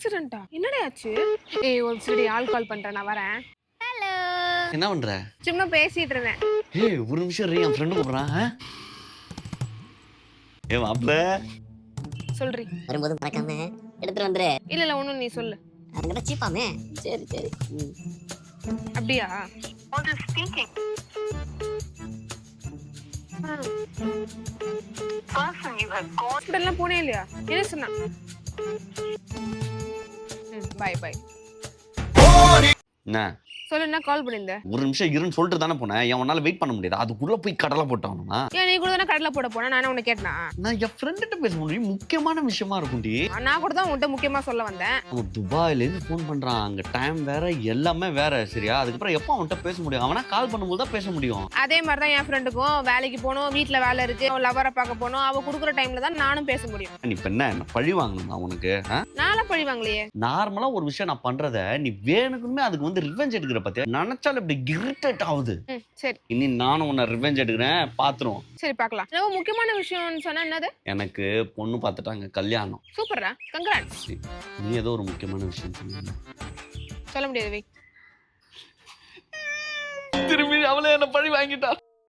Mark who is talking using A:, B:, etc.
A: ஆக்சிடென்ட்டா? என்னடா ஆச்சு? ஏய் ஒரு சரி ஆள் கால் பண்றேன் நான் வரேன். ஹலோ.
B: என்ன பண்ற?
A: சும்மா பேசிட்டு இருந்தேன்.
B: ஏய் ஒரு நிமிஷம் இரு, என் ஃப்ரெண்டு கூப்பிடுறான். ஏ மாப்ள.
A: சொல்றி.
C: வரும்போது மறக்காம எடுத்துட்டு வந்துரு.
A: இல்ல ஒண்ணும் நீ சொல்லு.
C: அங்கதான் சீப்பாமே. சரி சரி.
A: அப்படியா? ஹாஸ்பிடல்லாம் போனே இல்லையா? என்ன சொன்னா? Bye bye.
B: என்ன?
A: சொல்லு என்ன கால் பண்ணிருந்த?
B: ஒரு நிமிஷம் இருன்னு சொல்லிட்டு தானே போனேன். என் உன்னால வெயிட் பண்ண முடியாது. அதுக்குள்ள போய் கடலை போட்டானுமா?
A: ஏன் நீ கூட தானே கடலை போட போனா நான் உன்னை கேட்டனா?
B: நான் என் ஃப்ரெண்ட்ட பேச முடியும். முக்கியமான விஷயமா இருக்கும்டி.
A: நான் கூட தான் உன்கிட்ட முக்கியமா சொல்ல வந்தேன்.
B: அவன் துபாயில இருந்து ஃபோன் பண்றான். அங்க டைம் வேற, எல்லாமே வேற. சரியா? அதுக்கப்புறம் எப்போ அவன்கிட்ட பேச முடியும்? அவனா கால் பண்ணும்போது தான் பேச முடியும்.
A: அதே மாதிரி தான் என் ஃப்ரெண்டுக்கும் வேலைக்கு போகணும், வீட்ல வேலை இருக்கு, அவன் லவரை பார்க்க போகணும். அவ குடுக்குற டைம்ல தான் நானும் பேச முடியும்.
B: நீ இப்ப என்ன பழி வாங்கணுமா உனக்கு?
A: நான்லாம் பழி வாங்கலையே.
B: நார்மலா ஒரு விஷயம் நான் பண்றத நீ வேணுக்குமே அதுக்கு வந்து ரிவெஞ்ச் எடுக்கிற பத்தியா? நினைச்சால இப்படி இரிட்டேட் ஆகுது.
A: சரி.
B: இனி நானும் உன்னை ரிவெஞ்ச் எடுக்கிறேன். பாத்துருவோம்.
A: சரி பார்க்கலாம். ரொம்ப முக்கியமான விஷயம்னு சொன்னா என்னது?
B: எனக்கு பொண்ணு பார்த்துட்டாங்க, கல்யாணம்.
A: சூப்பர்ரா. கங்க்ராட்ஸ்.
B: நீ ஏதோ ஒரு முக்கியமான விஷயம் சொன்ன.
A: சொல்ல முடியாது வை.
B: திரும்பி அவளே என்ன பழி வாங்கிட்டா.